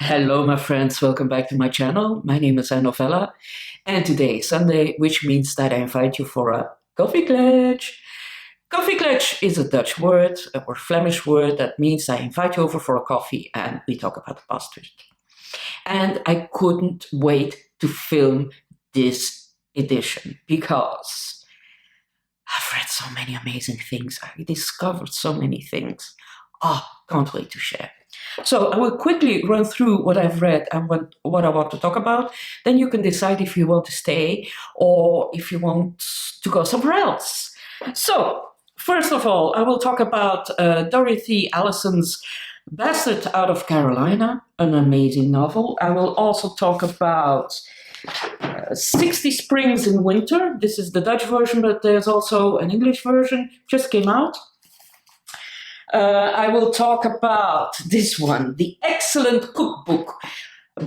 Hello, my friends. Welcome back to my channel. My name is Novella, and today is Sunday, which means that I invite you for a Coffee Klatch. Coffee Klatch is a Dutch word or Flemish word that means I invite you over for a coffee and we talk about the past week. And I couldn't wait to film this edition because I've read so many amazing things. I discovered so many things. Can't wait to share. So I will quickly run through what I've read and what I want to talk about. Then you can decide if you want to stay or if you want to go somewhere else. So first of all, I will talk about Dorothy Allison's Bastard out of Carolina, an amazing novel. I will also talk about 60 Springs in Winter. This is the Dutch version, but there's also an English version, just came out. I will talk about this one, the excellent cookbook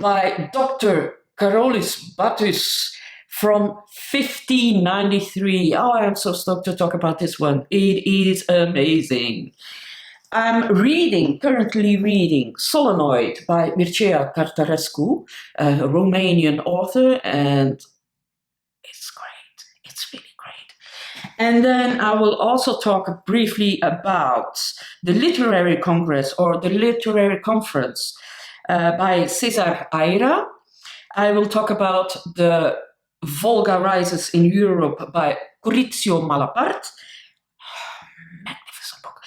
by Dr. Carolus Battus from 1593. Oh, I am so stoked to talk about this one. It is amazing. I'm currently reading Solenoid by Mircea Cartarescu, a Romanian author, and it's great. It's really great. And then I will also talk briefly about the Literary Congress or the Literary Conference by César Aria. I will talk about the Volga Rises in Europe by Curzio Malaparte. Magnificent book.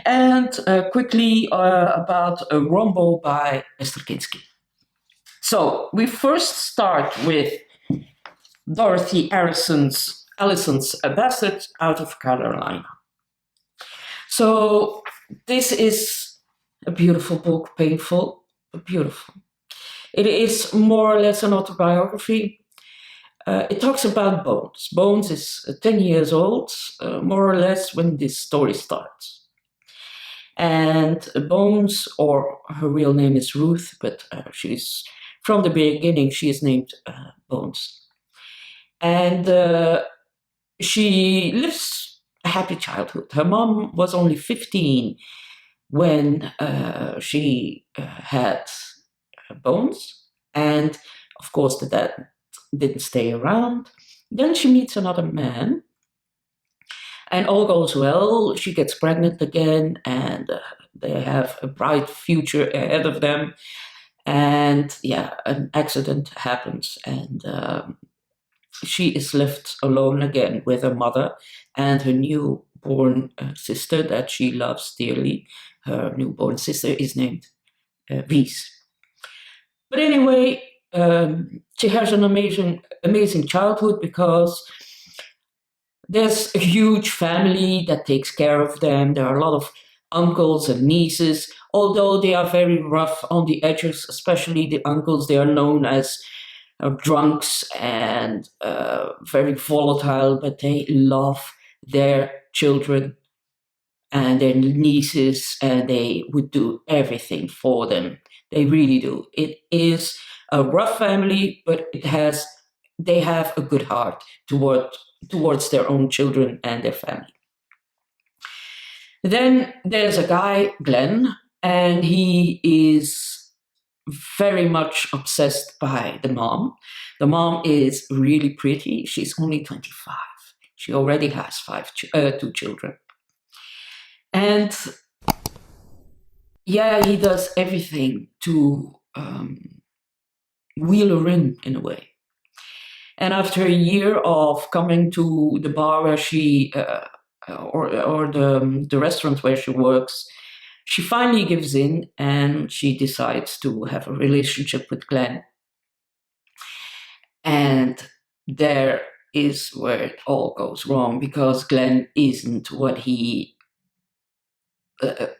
And quickly about Brombo by Esther Kinsky. So we first start with Dorothy Allison's Bastard out of Carolina. So this is a beautiful book, painful, but beautiful. It is more or less an autobiography. It talks about Bones. Bones is 10 years old, more or less, when this story starts. And Bones, or her real name is Ruth, but she's from the beginning she is named Bones. And she lives a happy childhood. Her mom was only 15 when she had Bones, and of course the dad didn't stay around. Then she meets another man, and all goes well. She gets pregnant again, and they have a bright future ahead of them. And yeah, an accident happens, and she is left alone again with her mother and her newborn sister that she loves dearly. Her newborn sister is named Wies. But anyway, she has an amazing childhood because there's a huge family that takes care of them. There are a lot of uncles and nieces, although they are very rough on the edges, especially the uncles. They are known as drunks and very volatile, but they love their children and their nieces, and they would do everything for them. They really do. It is a rough family, but they have a good heart towards their own children and their family. Then there's a guy, Glenn, and he is very much obsessed by the mom. The mom is really pretty. She's only 25. She already has two children. And yeah, he does everything to wheel her in a way. And after a year of coming to the bar where she, or the restaurant where she works, she finally gives in and she decides to have a relationship with Glenn. And there is where it all goes wrong, because Glenn isn't what he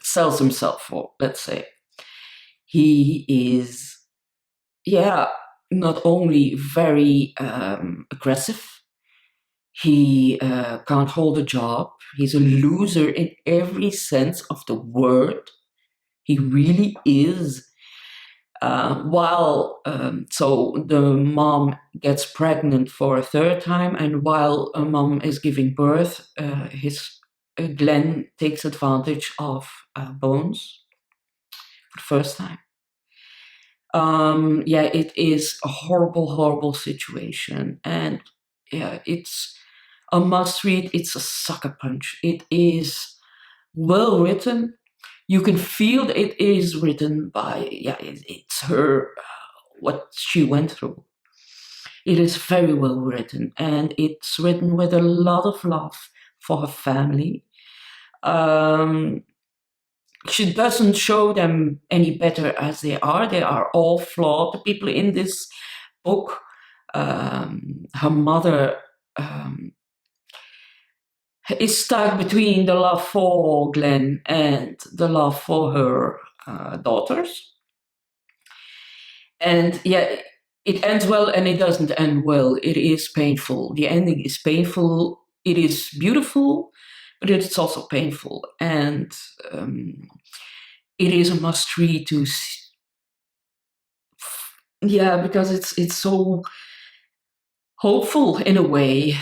sells himself for, let's say. He is, not only very aggressive, he can't hold a job. He's a loser in every sense of the word. He really is. So the mom gets pregnant for a third time, and while a mom is giving birth, Glenn takes advantage of Bones for the first time. It is a horrible, horrible situation. And yeah, it's a must read. It's a sucker punch. It is well written. You can feel that it is written by, it's her, what she went through. It is very well written, and it's written with a lot of love for her family. She doesn't show them any better as they are. They are all flawed, the people in this book. Her mother is stuck between the love for Glenn and the love for her daughters. And yeah, it ends well and it doesn't end well. It is painful. The ending is painful. It is beautiful, but it's also painful. And it is a must read to because it's so hopeful in a way.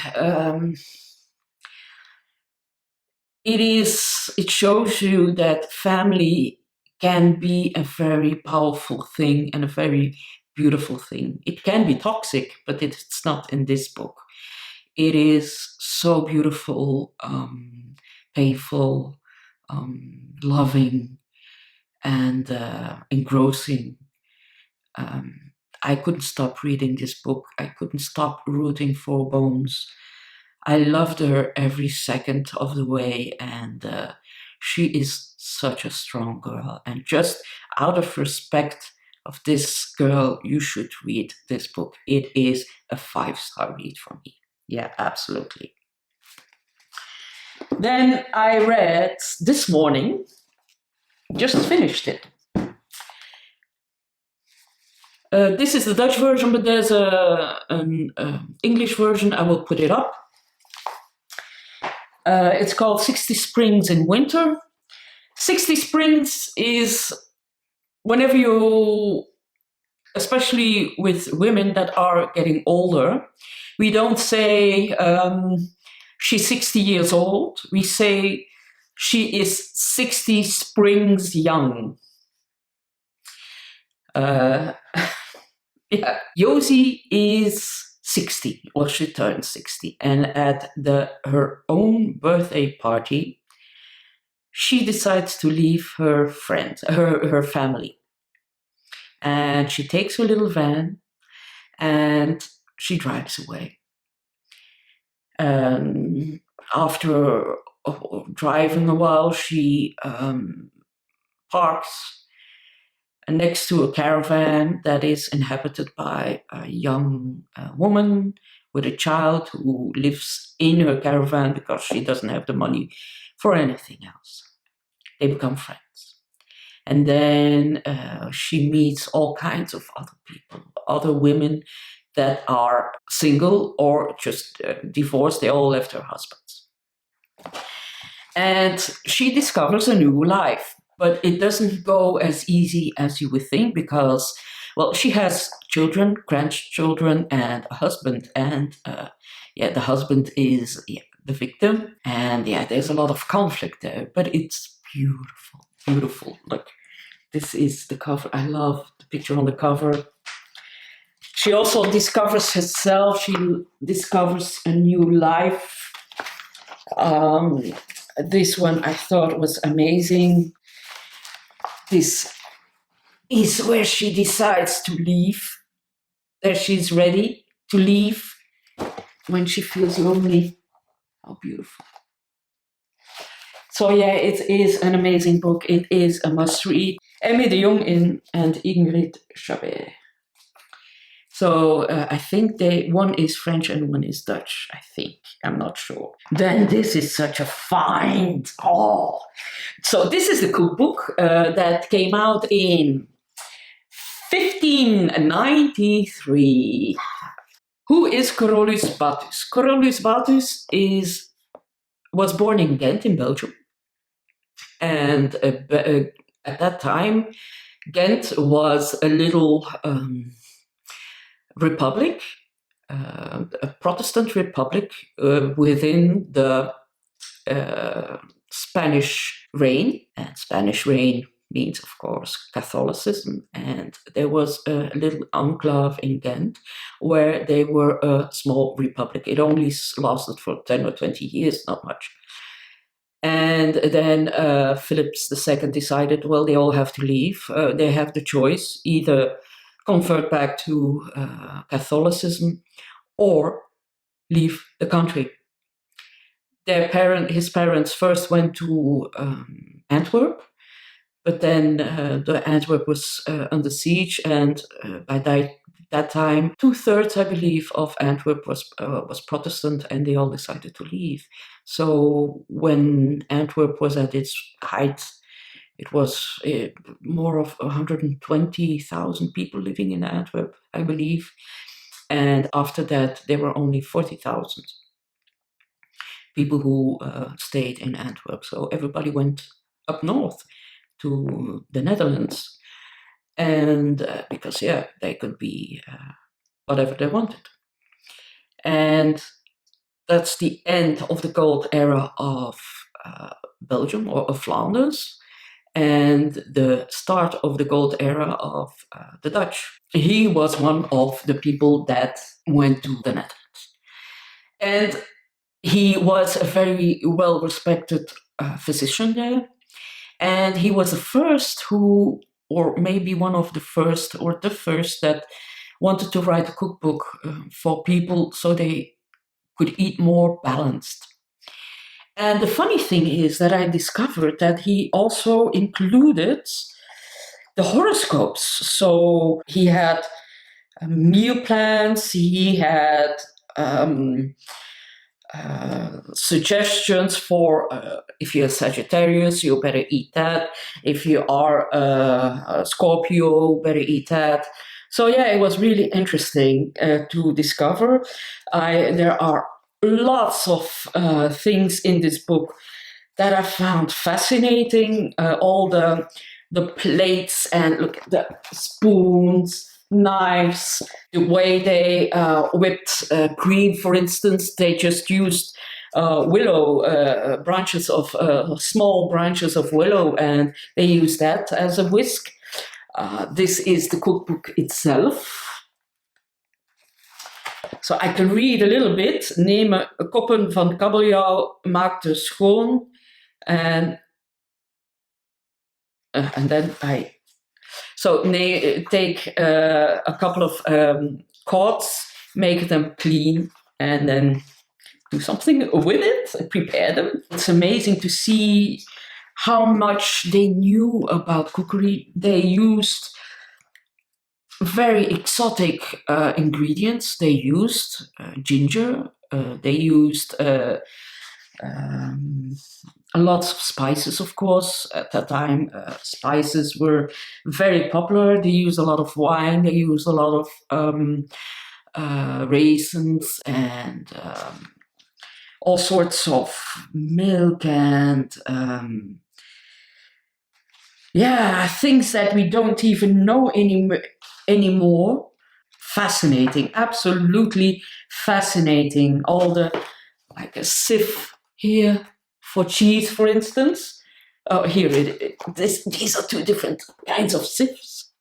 It shows you that family can be a very powerful thing and a very beautiful thing. It can be toxic, but it's not in this book. It is so beautiful, painful, loving, and engrossing. I couldn't stop reading this book. I couldn't stop rooting for Bones. I loved her every second of the way, and she is such a strong girl. And just out of respect of this girl, you should read this book. It is a 5-star read for me. Yeah, absolutely. Then I read this morning, just finished it. This is the Dutch version, but there's an English version. I will put it up. It's called 60 Springs in Winter. 60 Springs is whenever you, especially with women that are getting older, we don't say she's 60 years old. We say she is 60 springs young. Josie is 60, or she turned 60, and at her own birthday party, she decides to leave her family. And she takes her little van and she drives away. After driving a while, she parks next to a caravan that is inhabited by a young woman with a child who lives in her caravan because she doesn't have the money for anything else. They become friends. And then she meets all kinds of other people, other women that are single or just divorced. They all left their husbands. And she discovers a new life. But it doesn't go as easy as you would think because, well, she has children, grandchildren, and a husband. And the husband is the victim. And there's a lot of conflict there. But it's beautiful, beautiful. Look, this is the cover. I love the picture on the cover. She also discovers herself. She discovers a new life. This one I thought was amazing. This is where she decides to leave, that she's ready to leave when she feels lonely. How beautiful. So it is an amazing book. It is a must-read. Emmy de Jongh and Ingrid Chabbert. So I think one is French and one is Dutch, I think. I'm not sure. Then this is such a find. Oh. So this is the Kookboek that came out in 1593. Who is Carolus Battus? Carolus Battus was born in Ghent in Belgium. And at that time, Ghent was a little republic, a Protestant republic within the Spanish reign. And Spanish reign means, of course, Catholicism. And there was a little enclave in Ghent where they were a small republic. It only lasted for 10 or 20 years, not much. And then Philip II decided, well, they all have to leave. They have the choice, either convert back to Catholicism or leave the country. His parents first went to Antwerp, but then the Antwerp was under siege, and by that time, 2/3, I believe, of Antwerp was Protestant, and they all decided to leave. So when Antwerp was at its height, it was more of 120,000 people living in Antwerp, I believe. And after that, there were only 40,000 people who stayed in Antwerp. So everybody went up north to the Netherlands. And because, they could be whatever they wanted. And that's the end of the gold era of Belgium, or of Flanders, and the start of the gold era of the Dutch. He was one of the people that went to the Netherlands. And he was a very well-respected physician there. And he was the first who, or maybe one of the first, or the first, that wanted to write a cookbook for people so they could eat more balanced. And the funny thing is that I discovered that he also included the horoscopes. So he had meal plans, he had suggestions for if you're Sagittarius, you better eat that. If you are a Scorpio, better eat that. So it was really interesting to discover. There are lots of things in this book that I found fascinating. All the plates, and look at the spoons, knives, the way they whipped cream, for instance. They just used willow branches of small branches of willow, and they used that as a whisk. This is the cookbook itself. So I can read a little bit. Neem koppen van kabeljauw, maak de schoon. And then take a couple of cords, make them clean, and then do something with it, prepare them. It's amazing to see how much they knew about cookery. They used very exotic ingredients. They used ginger. They used lots of spices, of course. At that time, spices were very popular. They used a lot of wine. They used a lot of raisins and all sorts of milk and things that we don't even know anymore. Fascinating, absolutely fascinating. All like a sieve here for cheese, for instance. Oh, here these are two different kinds of sieves.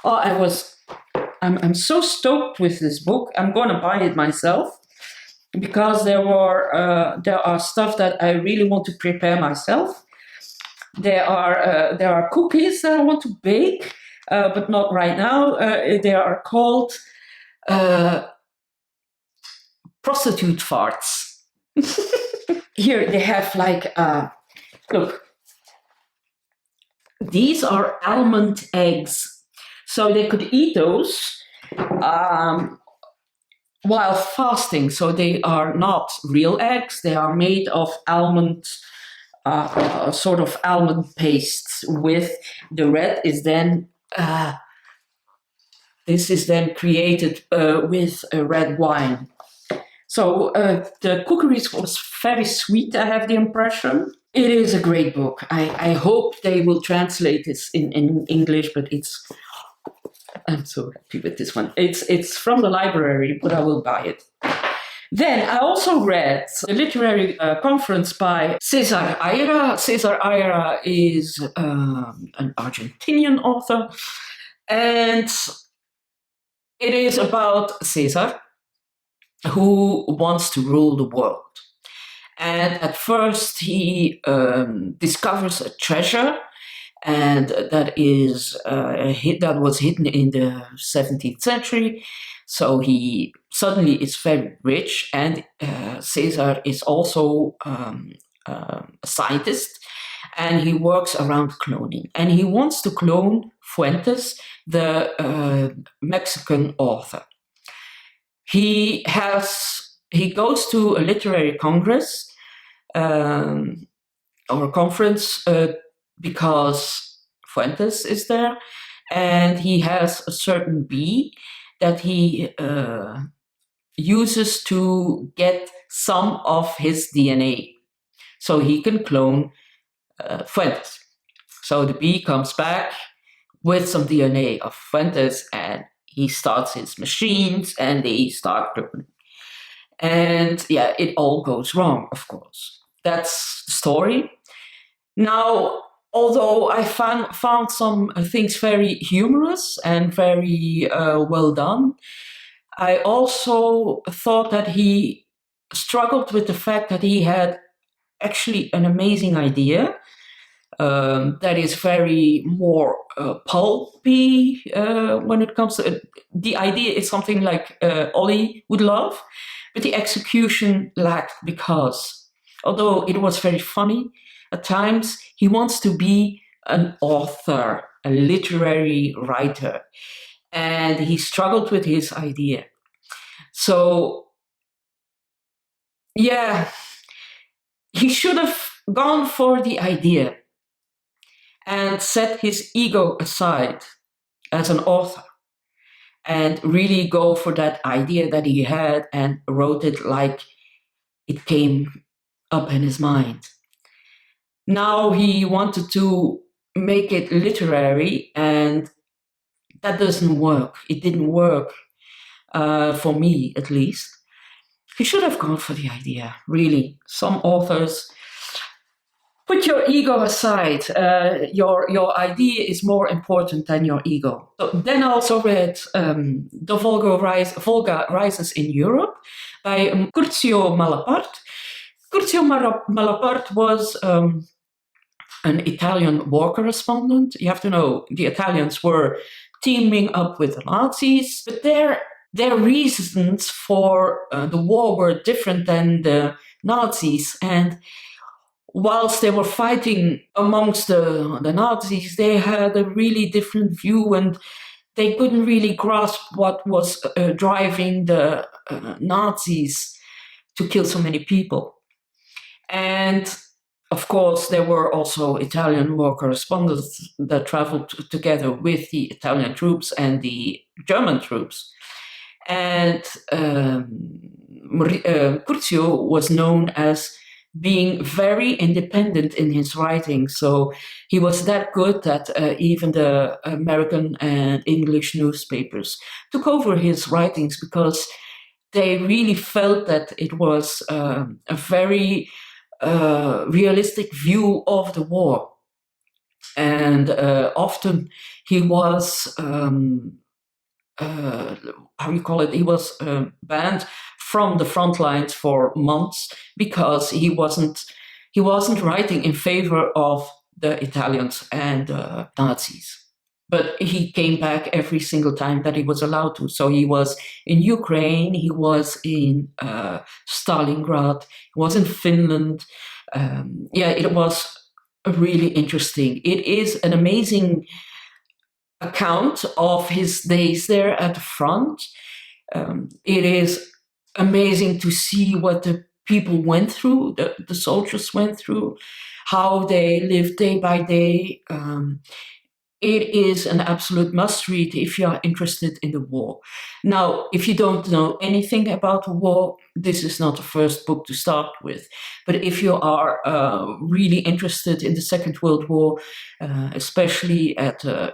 Oh, I'm so stoked with this book. I'm going to buy it myself because there are stuff that I really want to prepare myself. There are cookies that I want to bake, but not right now. They are called prostitute farts. Here they have look, these are almond eggs. So they could eat those while fasting. So they are not real eggs. They are made of almond, sort of almond paste. With the red is then, this is then created with red wine. So the cookery was very sweet, I have the impression. It is a great book. I hope they will translate this in English, but I'm so happy with this one. It's from the library, but I will buy it. Then I also read the literary conference by César Aira. César Aira is an Argentinian author, and it is about César, who wants to rule the world. And at first he discovers a treasure, and that was hidden in the 17th century. So he suddenly is very rich, and César is also a scientist, and he works around cloning. And he wants to clone Fuentes, the Mexican author. He goes to a literary congress or a conference because Fuentes is there, and he has a certain bee that he uses to get some of his DNA, so he can clone Fuentes. So the bee comes back with some DNA of Fuentes, and he starts his machines, and they start cloning. And yeah, it all goes wrong, of course. That's the story. Now, although I found some things very humorous and very well done, I also thought that he struggled with the fact that he had actually an amazing idea that is very more pulpy when it comes to the idea is something like Ollie would love, but the execution lacked, because although it was very funny at times, he wants to be an author, a literary writer, and he struggled with his idea. So yeah, he should have gone for the idea and set his ego aside as an author and really go for that idea that he had and wrote it like it came up in his mind. Now he wanted to make it literary, and that doesn't work. It didn't work for me, at least. He should have gone for the idea, really. Some authors put your ego aside. Your idea is more important than your ego. So then I also read The Volga Rises in Europe by Curzio Malaparte. Curzio Malaparte was an Italian war correspondent. You have to know, the Italians were teaming up with the Nazis, but their reasons for the war were different than the Nazis. And whilst they were fighting amongst the Nazis, they had a really different view, and they couldn't really grasp what was driving the Nazis to kill so many people. And of course, there were also Italian war correspondents that traveled together with the Italian troops and the German troops. And Curzio was known as being very independent in his writing. So he was that good that even the American and English newspapers took over his writings, because they really felt that it was a very realistic view of the war. And often he was, he was banned from the front lines for months, because he wasn't writing in favor of the Italians and Nazis. But he came back every single time that he was allowed to. So he was in Ukraine, he was in Stalingrad, he was in Finland. It was really interesting. It is an amazing account of his days there at the front. It is amazing to see what the people went through, the soldiers went through, how they lived day by day. It is an absolute must-read if you are interested in the war. Now, if you don't know anything about the war, this is not the first book to start with. But if you are really interested in the Second World War, especially at the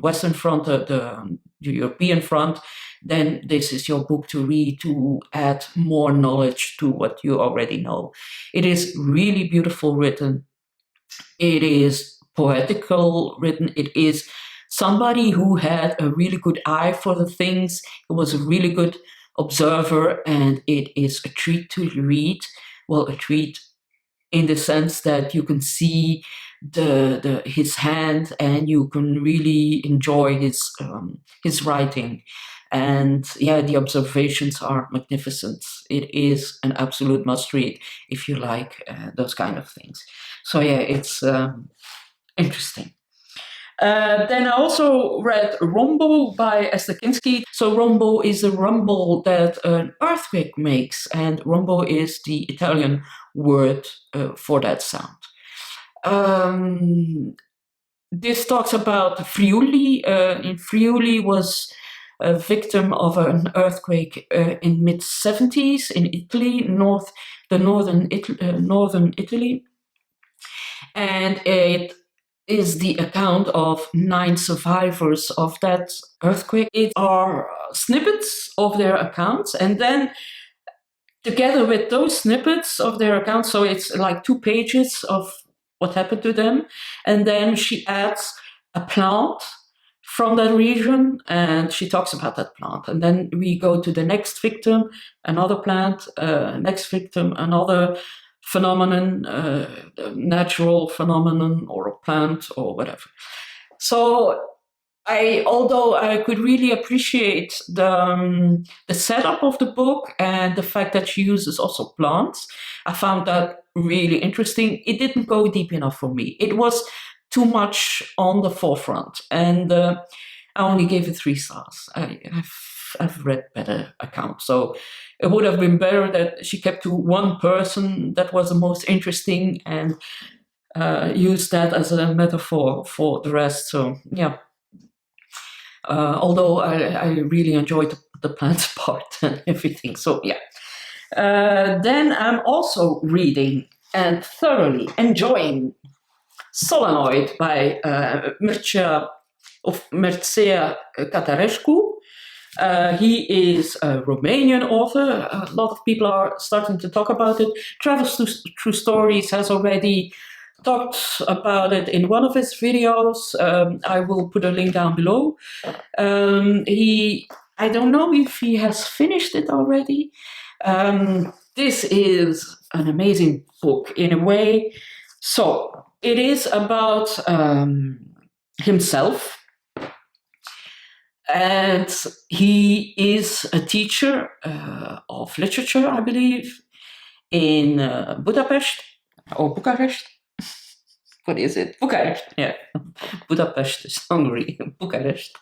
Western Front, the European front, then this is your book to read to add more knowledge to what you already know. It is really beautiful written. It is poetical written. It is somebody who had a really good eye for the things. It was a really good observer, and it is a treat to read. Well, a treat in the sense that you can see his hand, and you can really enjoy his writing. And yeah, the observations are magnificent. It is an absolute must read if you like those kind of things. So yeah, it's interesting. Then I also read Rombo by Esther Kinsky. So Rombo is a rumble that an earthquake makes, and Rombo is the Italian word for that sound. This talks about Friuli. Friuli was a victim of an earthquake in mid-70s in Italy, northern Italy, and it is the account of 9 survivors of that earthquake. It are snippets of their accounts, and then together with those snippets of their accounts, so it's like 2 pages of what happened to them, and then she adds a plant from that region, and she talks about that plant. And then we go to the next victim, another plant, next victim, another phenomenon, natural phenomenon, or a plant, or whatever. So although I could really appreciate the setup of the book and the fact that she uses also plants, I found that really interesting. It didn't go deep enough for me. It was too much on the forefront, and I only gave it 3 stars. I've read better accounts, so it would have been better that she kept to one person that was the most interesting and used that as a metaphor for the rest. So yeah. Although I really enjoyed the plant part and everything. So yeah. Then I'm also reading and thoroughly enjoying Solenoid by Mircea Cartarescu. He is a Romanian author. A lot of people are starting to talk about it. Travels Through Stories has already talked about it in one of his videos. I will put a link down below. I don't know if he has finished it already. This is an amazing book in a way. So it is about himself. And he is a teacher of literature, I believe, in Budapest or Bucharest. What is it? Bucharest, yeah. Budapest is Hungary, Bucharest.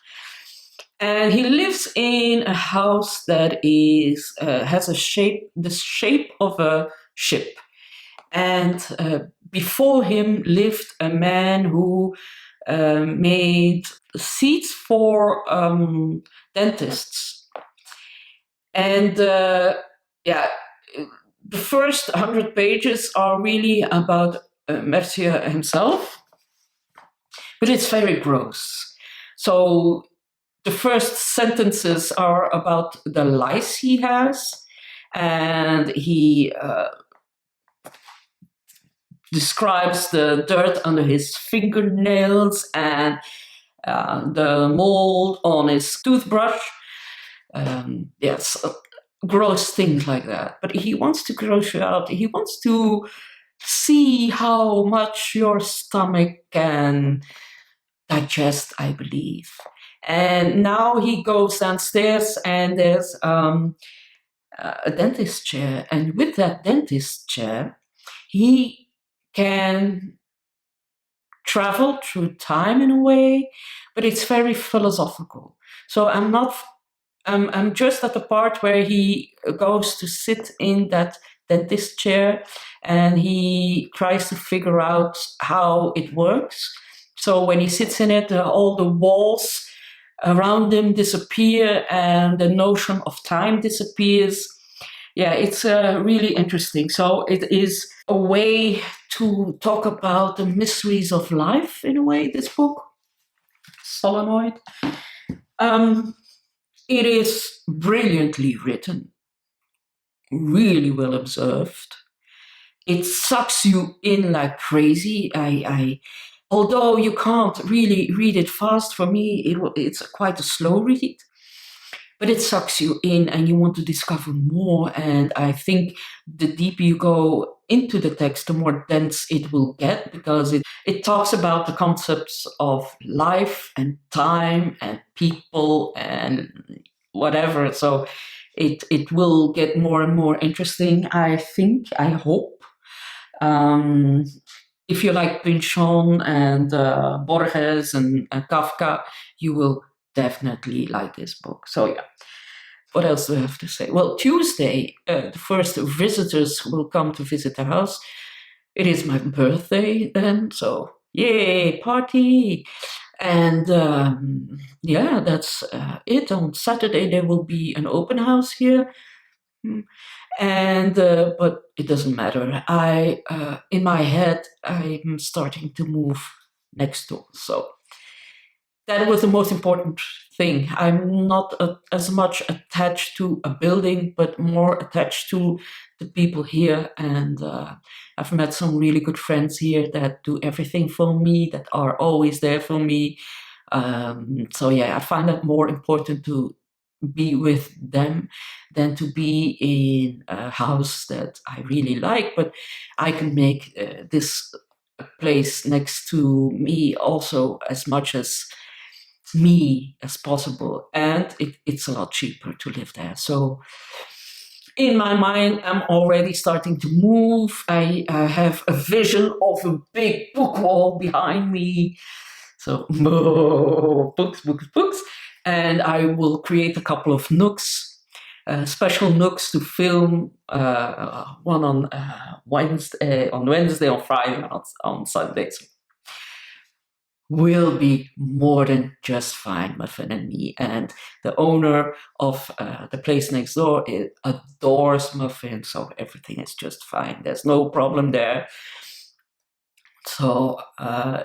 And he lives in a house that is has the shape of a ship. And before him lived a man who made seats for dentists. And the first 100 pages are really about Mircea himself, but it's very gross. So the first sentences are about the lice he has, and he describes the dirt under his fingernails and the mold on his toothbrush. Gross things like that. But he wants to gross you out. He wants to see how much your stomach can digest, I believe. And now he goes downstairs, and there's a dentist chair. And with that dentist chair, he can travel through time in a way, but it's very philosophical. So I'm just at the part where he goes to sit in that dentist chair, and he tries to figure out how it works. So when he sits in it, all the walls around him disappear, and the notion of time disappears. Yeah, it's really interesting. So it is a way to talk about the mysteries of life in a way, this book, Solenoid. It is brilliantly written, really well observed. It sucks you in like crazy. Although you can't really read it fast, for me, it's quite a slow read. But it sucks you in and you want to discover more. And I think the deeper you go into the text, the more dense it will get, because it talks about the concepts of life and time and people and whatever. So it will get more and more interesting, I think, I hope. If you like Pynchon and Borges and Kafka, you will definitely like this book. So yeah, what else do I have to say? Well, Tuesday, the first visitors will come to visit the house. It is my birthday then, so yay, party! And yeah, that's it. On Saturday there will be an open house here. And but it doesn't matter. In my head, I'm starting to move next door. So that was the most important thing. I'm not as much attached to a building, but more attached to the people here. And I've met some really good friends here that do everything for me, that are always there for me. So yeah, I find it more important to be with them than to be in a house that I really like, but I can make this place next to me also as much as me as possible, and it's a lot cheaper to live there. So in my mind, I'm already starting to move. I have a vision of a big book wall behind me. So books, books, books. And I will create a couple of nooks, special nooks to film, one on Wednesday, on Friday, on Sundays. Will be more than just fine, Muffin and me. And the owner of the place next door adores Muffin, so everything is just fine. There's no problem there. So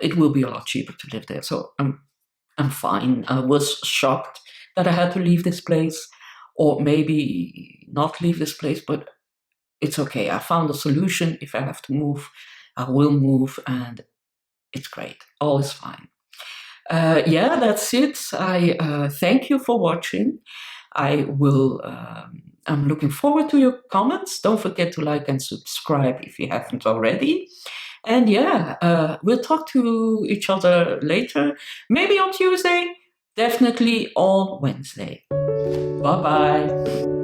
it will be a lot cheaper to live there. So I'm fine. I was shocked that I had to leave this place, or maybe not leave this place, but it's okay. I found a solution. If I have to move, I will move, and it's great. All is fine. Yeah, that's it. I thank you for watching. I'm looking forward to your comments. Don't forget to like and subscribe if you haven't already. And yeah, we'll talk to each other later. Maybe on Tuesday, definitely on Wednesday. Bye-bye.